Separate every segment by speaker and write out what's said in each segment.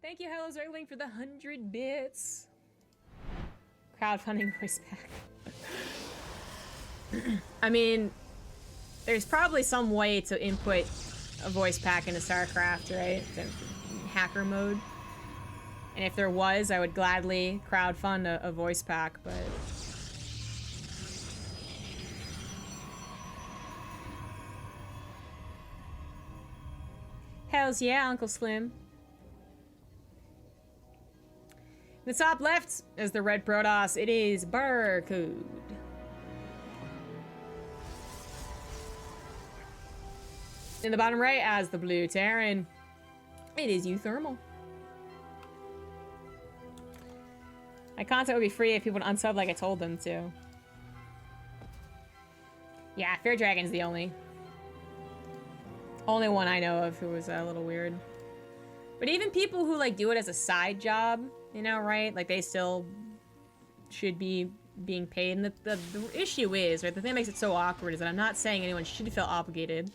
Speaker 1: Thank you, Hello Zergling, for the 100 bits. Crowdfunding voice pack. I mean, there's probably some way to input a voice pack into StarCraft, right? Hacker mode. And if there was, I would gladly crowdfund a voice pack, but... Hells yeah, Uncle Slim. In the top left is the red Protoss. It is Barcode. In the bottom right, as the blue Terran, it is uThermal. My content would be free if people would unsub like I told them to. Yeah, Fair Dragon's the only one I know of who was a little weird. But even people who like do it as a side job, you know, right? Like they still should be being paid. And the issue is, right, the thing that makes it so awkward is that I'm not saying anyone should feel obligated.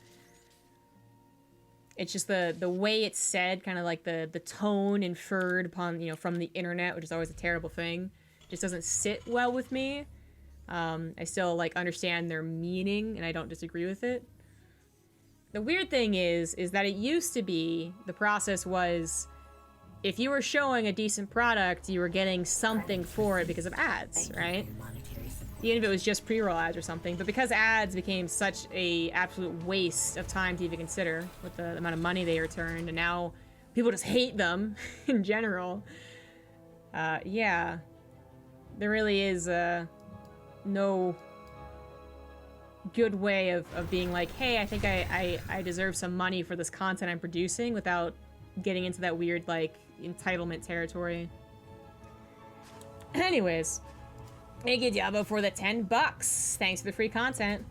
Speaker 1: It's just the way it's said, kind of like the tone inferred upon, you know, from the internet, which is always a terrible thing. Just doesn't sit well with me. I still like understand their meaning and I don't disagree with it. The weird thing is that it used to be, the process was, if you were showing a decent product, you were getting something for it because of ads, right? Even if it was just pre-roll ads or something. But because ads became such a absolute waste of time to even consider with the amount of money they returned, and now people just hate them in general. Yeah. There really is no good way of being like, hey, I think I deserve some money for this content I'm producing without getting into that weird, like, entitlement territory. Anyways. Thank you, Diabo, for the 10 bucks. Thanks for the free content.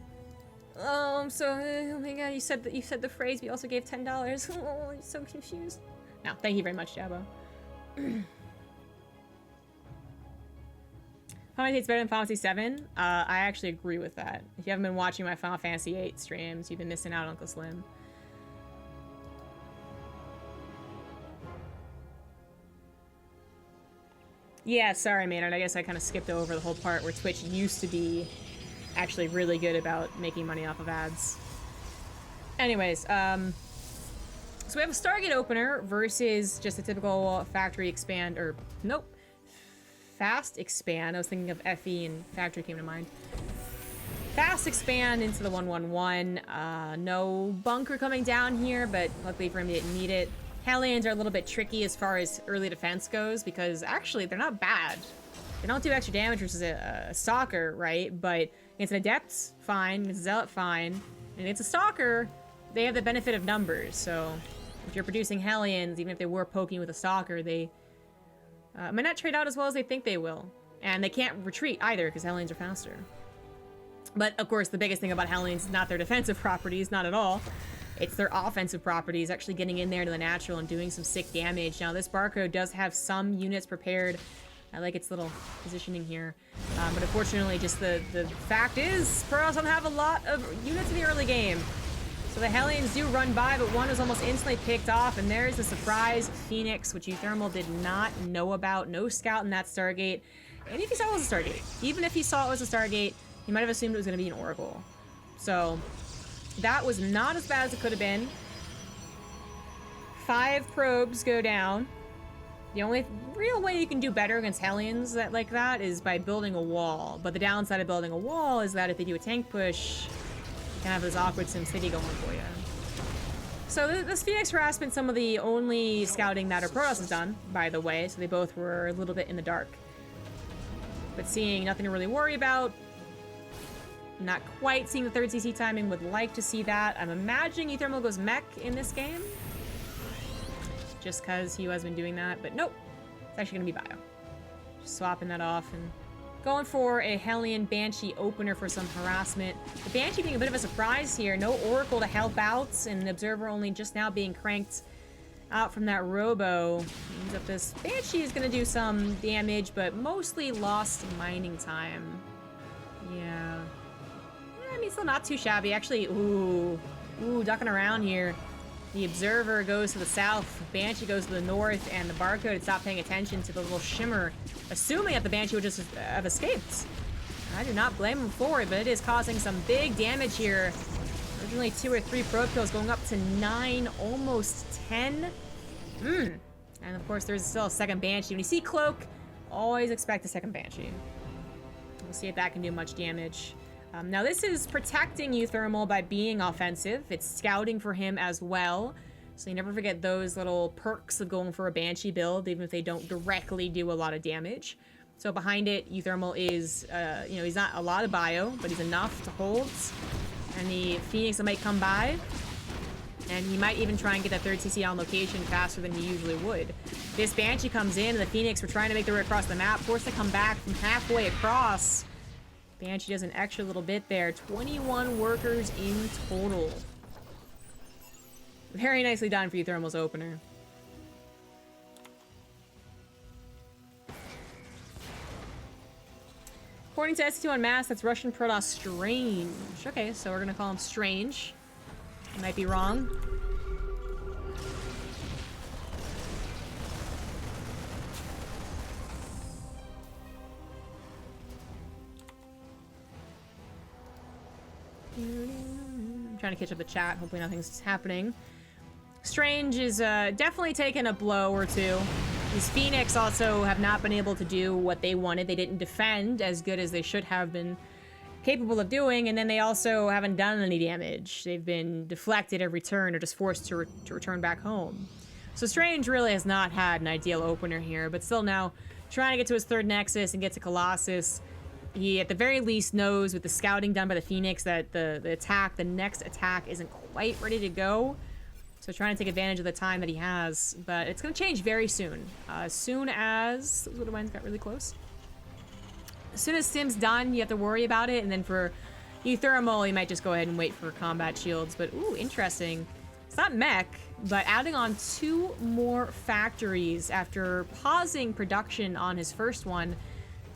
Speaker 1: Oh, I'm so... Oh my god, you said the phrase, we also gave $10. Oh, I'm so confused. No, thank you very much, Diabo. Final Fantasy's better than Final Fantasy 7? I actually agree with that. If you haven't been watching my Final Fantasy 8 streams, you've been missing out, Uncle Slim. Yeah, sorry, Maynard. I guess I kind of skipped over the whole part where Twitch used to be actually really good about making money off of ads. Anyways, so we have a Stargate opener versus just a typical factory expand, or nope, fast expand. I was thinking of FE and factory came to mind. Fast expand into the 111. No bunker coming down here, but luckily for him, he didn't need it. Hellions are a little bit tricky as far as early defense goes, because actually they're not bad. They don't do extra damage versus a Stalker, right? But against an Adept, fine. Against a Zealot, fine. And against a Stalker, they have the benefit of numbers. So if you're producing Hellions, even if they were poking with a Stalker, they might not trade out as well as they think they will. And they can't retreat either, because Hellions are faster. But of course, the biggest thing about Hellions is not their defensive properties, not at all. It's their offensive properties, actually getting in there to the natural and doing some sick damage. Now, this barcode does have some units prepared. I like its little positioning here. But unfortunately, just the fact is, Protoss don't have a lot of units in the early game. So the Hellions do run by, but one was almost instantly picked off. And there's the surprise Phoenix, which uThermal did not know about. No scout in that Stargate. And if he saw it was a Stargate, even if he saw it was a Stargate, he might have assumed it was going to be an Oracle. So that was not as bad as it could have been. 5 probes go down. The only real way you can do better against Hellions like that is by building a wall. But the downside of building a wall is that if they do a tank push, you can have this awkward SimCity going for you. So this Phoenix harassment, some of the only scouting that our Protoss has done, by the way. So they both were a little bit in the dark. But seeing nothing to really worry about. Not quite seeing the 3rd CC timing, would like to see that. I'm imagining uThermal goes mech in this game. Just because he has been doing that, but nope. It's actually going to be bio. Just swapping that off and going for a Hellion Banshee opener for some harassment. The Banshee being a bit of a surprise here. No Oracle to help out, and the Observer only just now being cranked out from that Robo. Means that this Banshee is going to do some damage, but mostly lost mining time. Yeah. I mean, still not too shabby. Actually, ooh, ducking around here. The Observer goes to the south, Banshee goes to the north, and the Barcode had stopped paying attention to the little shimmer, assuming that the Banshee would just have escaped. I do not blame him for it, but it is causing some big damage here. Originally 2 or 3 probe kills, going up to 9, almost 10. And of course, there's still a second Banshee. When you see Cloak, always expect a second Banshee. We'll see if that can do much damage. Now this is protecting uThermal by being offensive. It's scouting for him as well. So you never forget those little perks of going for a Banshee build, even if they don't directly do a lot of damage. So behind it, uThermal is, you know, he's not a lot of bio, but he's enough to hold. And the Phoenix that might come by. And he might even try and get that 3rd CC on location faster than he usually would. This Banshee comes in, and the Phoenix were trying to make their way across the map, forced to come back from halfway across. Banshee does an extra little bit there. 21 workers in total. Very nicely done for uThermal's opener. According to SC2 on Mass, that's Russian Protoss Strange. Okay, so we're gonna call him Strange. I might be wrong. I'm trying to catch up the chat. Hopefully nothing's happening. Strange is definitely taking a blow or two. These Phoenix also have not been able to do what they wanted. They didn't defend as good as they should have been capable of doing, and then they also haven't done any damage. They've been deflected every turn or just forced to return back home. So Strange really has not had an ideal opener here, but still now trying to get to his 3rd Nexus and get to Colossus. He, at the very least, knows with the scouting done by the Phoenix that the next attack isn't quite ready to go. So trying to take advantage of the time that he has, but it's going to change very soon. As soon as... Those little mines got really close. As soon as Sim's done, you have to worry about it, and then for uThermal, you might just go ahead and wait for combat shields. But, ooh, interesting. It's not mech, but adding on 2 more factories after pausing production on his first one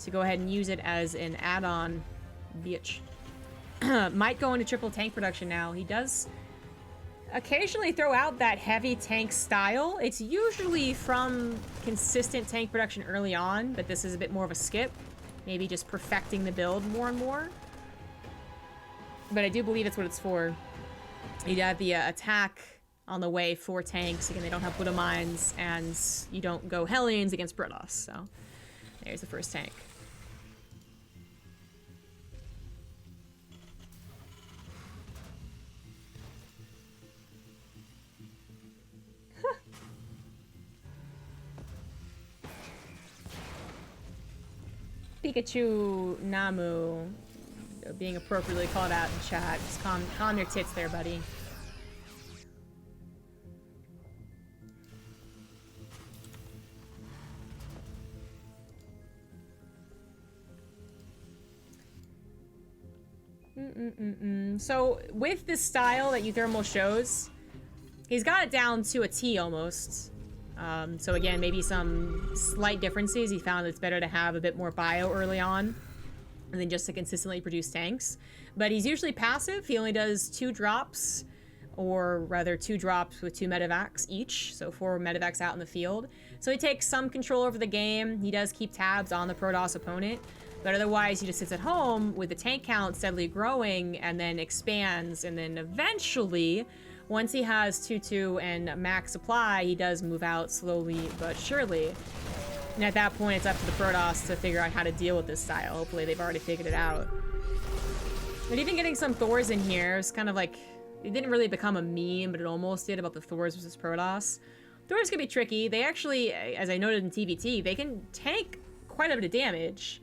Speaker 1: to go ahead and use it as an add-on, bitch. Might go into triple tank production now. He does occasionally throw out that heavy tank style. It's usually from consistent tank production early on, but this is a bit more of a skip. Maybe just perfecting the build more and more. But I do believe it's what it's for. You have the attack on the way for tanks. Again, they don't have Buddha mines, and you don't go Hellions against Protoss. So there's the first tank. Pikachu Namu being appropriately called out in chat. Just calm your tits there, buddy. So with this style that uThermal shows, he's got it down to a T almost. So again, maybe some slight differences. He found it's better to have a bit more bio early on and then just to consistently produce tanks. But he's usually passive. He only does 2 drops, or rather 2 drops with 2 medevacs each. So 4 medevacs out in the field. So he takes some control over the game. He does keep tabs on the Protoss opponent. But otherwise, he just sits at home with the tank count steadily growing and then expands. And then eventually, once he has 2-2 and max supply, he does move out slowly but surely. And at that point, it's up to the Protoss to figure out how to deal with this style. Hopefully, they've already figured it out. But even getting some Thors in here is kind of like... It didn't really become a meme, but it almost did about the Thors versus Protoss. Thors can be tricky. They actually, as I noted in TVT, they can tank quite a bit of damage.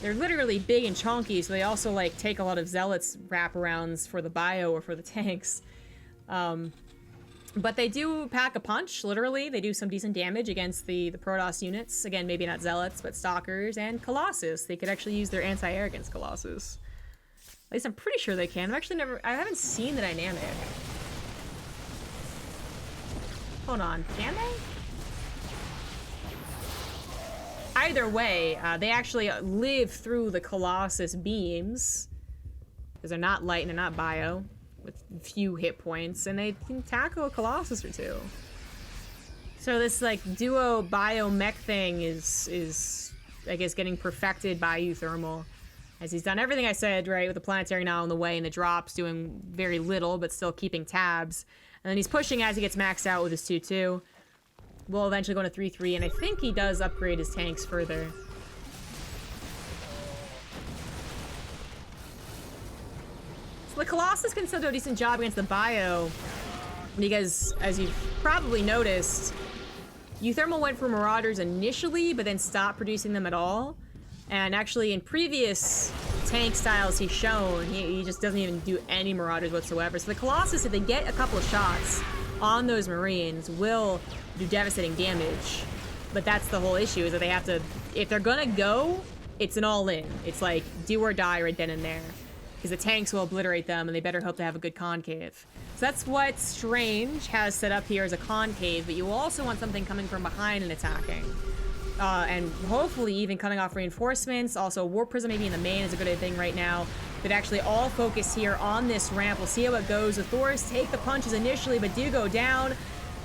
Speaker 1: They're literally big and chunky, so they also like take a lot of Zealots wraparounds for the bio or for the tanks. But they do pack a punch, literally. They do some decent damage against the Protoss units. Again, maybe not Zealots, but Stalkers and Colossus. They could actually use their anti-air against Colossus. At least I'm pretty sure they can. I haven't seen the dynamic. Hold on, can they? Either way, they actually live through the Colossus beams. Because they're not light and they're not bio. with few hit points, and they can tackle a Colossus or two. So this like duo biomech thing is I guess getting perfected by uThermal, as he's done everything I said, right, with the planetary now on the way and the drops doing very little but still keeping tabs. And then he's pushing as he gets maxed out with his 2-2. We'll eventually go to 3-3, and I think he does upgrade his tanks further. So the Colossus can still do a decent job against the bio, because as you've probably noticed, uThermal went for Marauders initially, but then stopped producing them at all. And actually, in previous tank styles he's shown, he just doesn't even do any Marauders whatsoever. So the Colossus, if they get a couple of shots on those Marines, will do devastating damage. But that's the whole issue, is that they have to, if they're gonna go, it's an all-in. It's like, do or die right then and there. Because the tanks will obliterate them, and they better hope to have a good concave. So that's what Strange has set up here as a concave, but you also want something coming from behind and attacking. And hopefully even cutting off reinforcements. Also, Warp Prism maybe in the main is a good thing right now. But actually all focus here on this ramp. We'll see how it goes. The Thors take the punches initially, but do go down.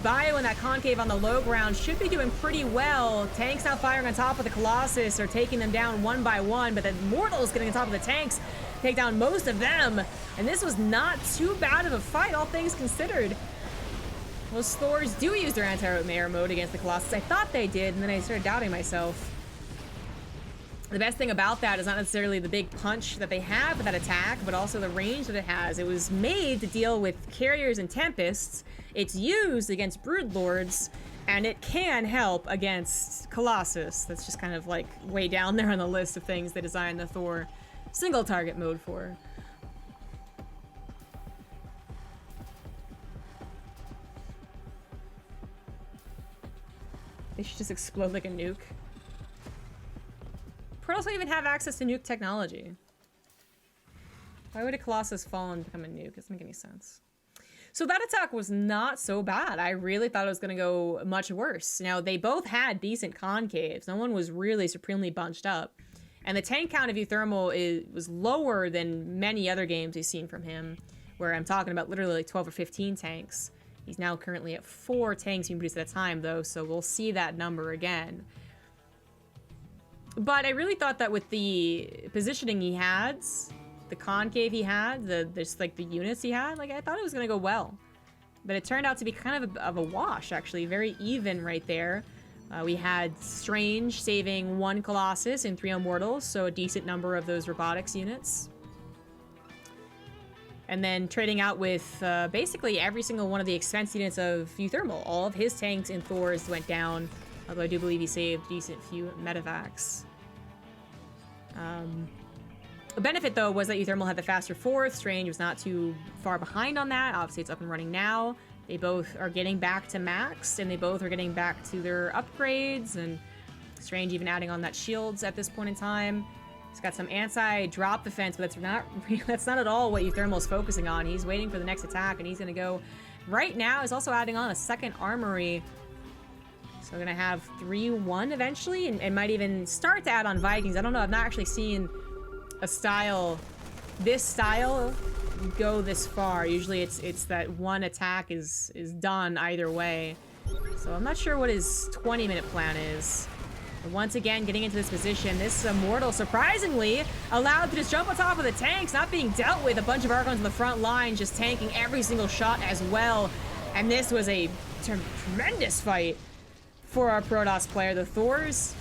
Speaker 1: Bio in that concave on the low ground should be doing pretty well. Tanks now firing on top of the Colossus are taking them down one by one, but the Mortals getting on top of the tanks take down most of them. And this was not too bad of a fight, all things considered. Those Thors do use their anti-air mode against the Colossus. I thought they did, and then I started doubting myself. The best thing about that is not necessarily the big punch that they have with that attack, but also the range that it has. It was made to deal with carriers and tempests. It's used against broodlords, and it can help against Colossus. That's just kind of like way down there on the list of things they designed the Thor single target mode for. They should just explode like a nuke. Protoss don't even have access to nuke technology. Why would a Colossus fall and become a nuke? It doesn't make any sense. So that attack was not so bad. I really thought it was going to go much worse. Now, they both had decent concaves. No one was really supremely bunched up. And the tank count of uThermal was lower than many other games we've seen from him, where I'm talking about literally like 12 or 15 tanks. He's now currently at 4 tanks being produced at a time, though, so we'll see that number again. But I really thought that with the positioning he had, the concave he had, just like the units he had, like I thought it was gonna go well. But it turned out to be kind of a wash, actually. Very even right there. We had Strange saving 1 Colossus and 3 Immortals, so a decent number of those robotics units. And then trading out with basically every single one of the expense units of uThermal. All of his tanks and Thors went down, although I do believe he saved a decent few medevacs. A benefit, though, was that uThermal had the faster 4th. Strange was not too far behind on that. Obviously, it's up and running now. They both are getting back to max, and they both are getting back to their upgrades, and Strange even adding on that shields at this point in time. He's got some anti-drop defense, but that's not at all what uThermal's focusing on. He's waiting for the next attack, and he's going to go right now. He's also adding on a 2nd armory. So we're going to have 3-1 eventually, and might even start to add on Vikings. I don't know. I've not actually seen a style, this style, go this far. Usually it's that one attack is done either way. So I'm not sure what his 20-minute plan is. But once again, getting into this position, this Immortal surprisingly allowed to just jump on top of the tanks, not being dealt with. A bunch of Archons on the front line just tanking every single shot as well. And this was a tremendous fight for our Protoss player. The Thors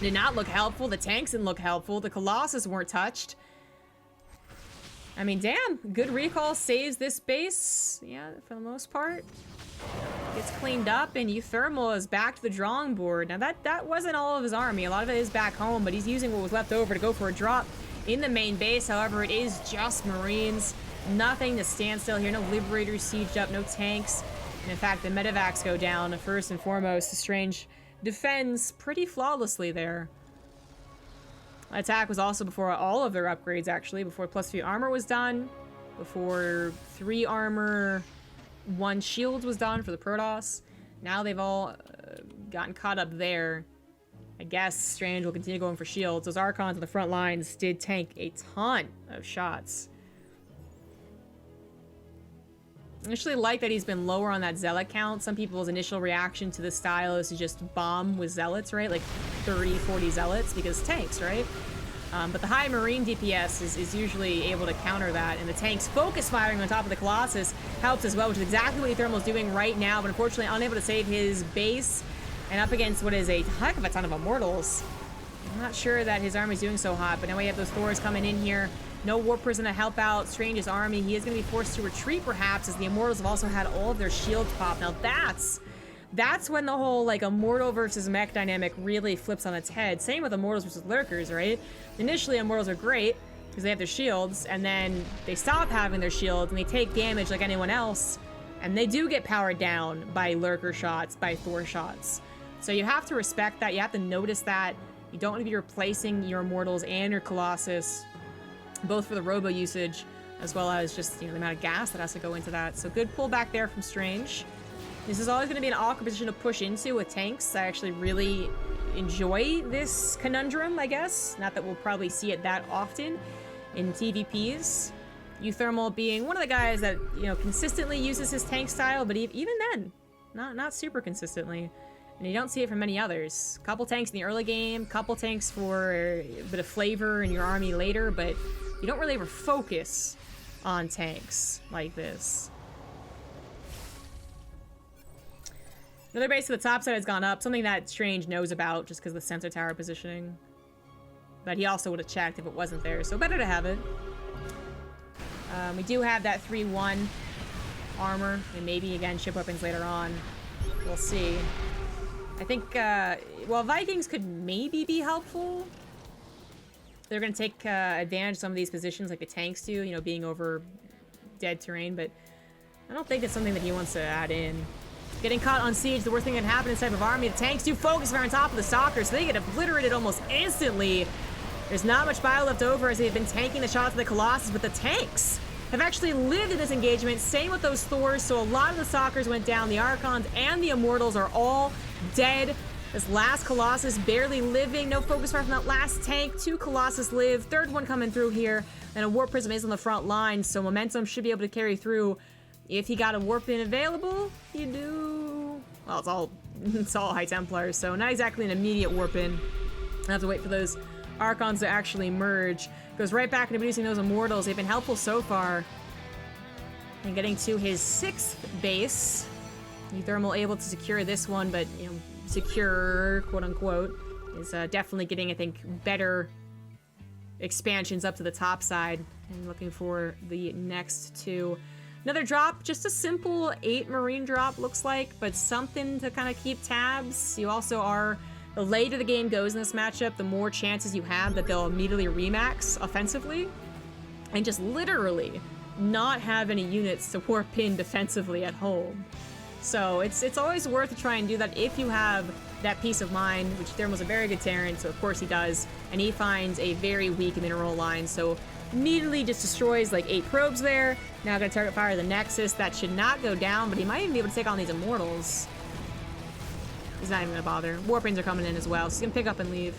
Speaker 1: did not look helpful. The tanks didn't look helpful. The Colossus weren't touched. I mean, damn, good recall saves this base. Yeah, for the most part. Gets cleaned up, and uThermal is back to the drawing board. Now, that wasn't all of his army. A lot of it is back home, but he's using what was left over to go for a drop in the main base. However, it is just Marines. Nothing to stand still here. No Liberators sieged up, no tanks. And in fact, the medevacs go down. First and foremost, the Strange defends pretty flawlessly there. Attack was also before all of their upgrades, actually. Before +3 armor was done. Before 3 armor, 1 shield was done for the Protoss. Now they've all gotten caught up there. I guess Strange will continue going for shields. Those Archons on the front lines did tank a ton of shots. I actually like that he's been lower on that zealot count. Some people's initial reaction to this style is to just bomb with zealots, right? Like 30, 40 zealots, because tanks, right? But the high marine DPS is usually able to counter that, and the tanks focus firing on top of the Colossus helps as well, which is exactly what uThermal's doing right now, but unfortunately unable to save his base, and up against what is a heck of a ton of Immortals. I'm not sure that his army's doing so hot, but now we have those Thors coming in here. No Warp Prison to help out Strange's army. He is going to be forced to retreat, perhaps, as the Immortals have also had all of their shields pop. Now that's when the whole, like, Immortal versus Mech dynamic really flips on its head. Same with Immortals versus Lurkers, right? Initially, Immortals are great, because they have their shields, and then they stop having their shields, and they take damage like anyone else, and they do get powered down by Lurker shots, by Thor shots. So you have to respect that. You have to notice that. You don't want to be replacing your Immortals and your Colossus, both for the robo usage, as well as just, you know, the amount of gas that has to go into that. So good pullback there from Strange. This is always going to be an awkward position to push into with tanks. I actually really enjoy this conundrum, I guess. Not that we'll probably see it that often in TVPs. uThermal being one of the guys that, you know, consistently uses his tank style, but even then, not super consistently. And you don't see it from many others. Couple tanks in the early game, couple tanks for a bit of flavor in your army later, but you don't really ever focus on tanks like this. Another base to the top side has gone up, something that Strange knows about just because of the sensor tower positioning. But he also would have checked if it wasn't there, so better to have it. We do have that 3-1 armor, and maybe, again, ship weapons later on. We'll see. I think, while Vikings could maybe be helpful, they're going to take advantage of some of these positions like the tanks do, you know, being over dead terrain, but I don't think it's something that he wants to add in. Getting caught on siege, the worst thing that can happen in this type of army. The tanks do focus fire on top of the stalkers, so they get obliterated almost instantly. There's not much bio left over as they've been tanking the shots of the Colossus, but the tanks have actually lived in this engagement. Same with those Thors, so a lot of the stalkers went down. The Archons and the Immortals are all dead. This last Colossus barely living. No focus fire from that last tank. 2 Colossus live. Third one coming through here. And a Warp Prism is on the front line, so momentum should be able to carry through. If he got a Warp Pin available, you do... Well, it's all High Templars, so not exactly an immediate Warp Pin. I have to wait for those Archons to actually merge. Goes right back into producing those Immortals. They've been helpful so far. And getting to his 6th base. uThermal able to secure this one, but, you know, secure, quote-unquote, is definitely getting, I think, better expansions up to the top side. And looking for the next 2. Another drop, just a simple 8 Marine drop, looks like, but something to kind of keep tabs. You also are, the later the game goes in this matchup, the more chances you have that they'll immediately remax offensively, and just literally not have any units to warp in defensively at home. So it's always worth to try and do that if you have that peace of mind, which uThermal's a very good Terran, so of course he does, and he finds a very weak mineral line, so immediately just destroys like 8 probes there. Now gonna target fire the Nexus. That should not go down, but he might even be able to take on these Immortals. He's not even gonna bother. Warpings are coming in as well, so he's gonna pick up and leave.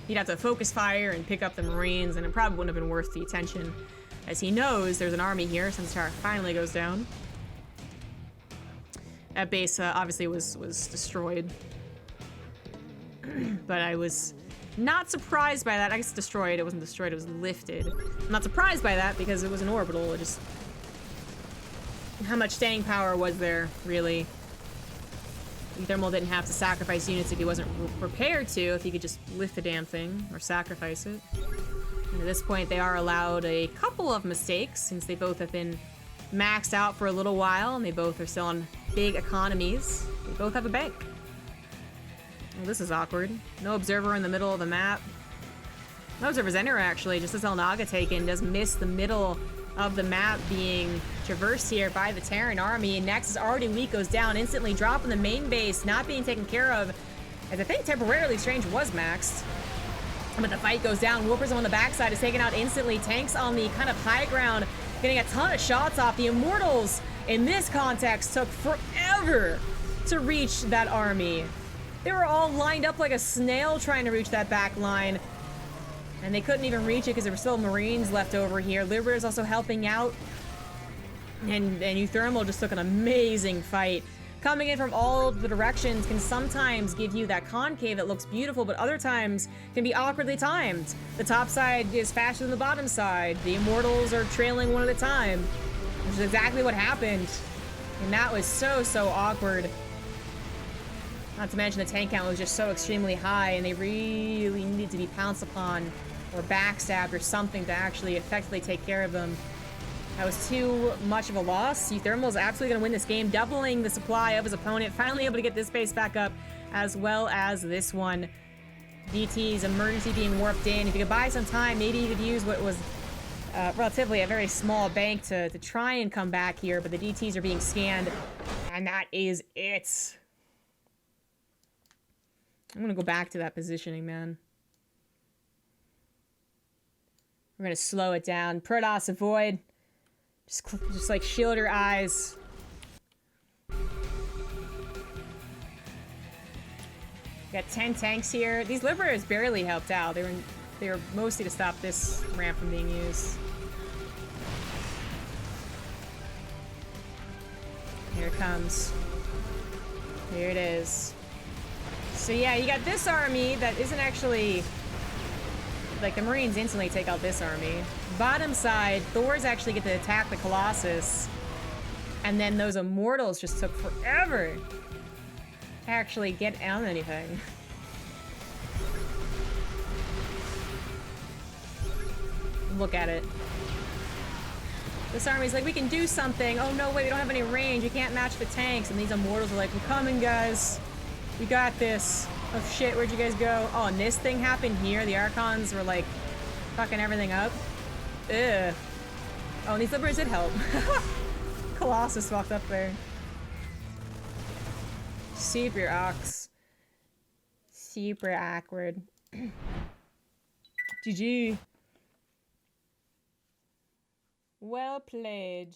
Speaker 1: He'd have to focus fire and pick up the Marines, and it probably wouldn't have been worth the attention, as he knows there's an army here since Tower finally goes down. That base obviously was destroyed. But I was not surprised by that. I guess destroyed. It wasn't destroyed, it was lifted. I'm not surprised by that because it was an orbital. It just... How much staying power was there, really? uThermal didn't have to sacrifice units if he wasn't prepared to, if he could just lift the damn thing, or sacrifice it. And at this point, they are allowed a couple of mistakes, since they both have been maxed out for a little while, and they both are still on big economies. They both have a bank. Well, this is awkward. No observer in the middle of the map. No observers anywhere, actually. Just as El Naga taken does miss the middle of the map being traversed here by the Terran army. And Nexus already weak, goes down instantly, dropping the main base, not being taken care of. As I think temporarily Strange was maxed. But the fight goes down. Warp Prism on the backside is taken out instantly. Tanks on the kind of high ground, getting a ton of shots off. The Immortals, in this context, took forever to reach that army. They were all lined up like a snail trying to reach that back line. And they couldn't even reach it because there were still Marines left over here. Liberator's also helping out. And uThermal just took an amazing fight. Coming in from all the directions can sometimes give you that concave that looks beautiful, but other times can be awkwardly timed. The top side is faster than the bottom side. The Immortals are trailing one at a time, which is exactly what happened. And that was so, so awkward. Not to mention the tank count was just so extremely high, and they really needed to be pounced upon or backstabbed or something to actually effectively take care of them. That was too much of a loss. uThermal is absolutely going to win this game, doubling the supply of his opponent, finally able to get this base back up, as well as this one. DT's emergency being warped in. If you could buy some time, maybe you could use what was relatively a very small bank to try and come back here, but the DTs are being scanned, and that is it. I'm going to go back to that positioning, man. We're going to slow it down. Protoss avoid. Just like shield your eyes. Got 10 tanks here. These Liberators barely helped out. They were mostly to stop this ramp from being used. Here it comes. Here it is. So yeah, you got this army that isn't actually... Like, the Marines instantly take out this army. Bottom side, Thors actually get to attack the Colossus. And then those Immortals just took forever to actually get on anything. Look at it. This army's like, we can do something. Oh no, wait, we don't have any range. We can't match the tanks. And these Immortals are like, we're coming, guys. We got this. Oh shit, where'd you guys go? Oh, and this thing happened here. The Archons were like fucking everything up. Ugh. Oh, and these Liberators did help. Colossus walked up there. Super ox. Super awkward. GG. Well played.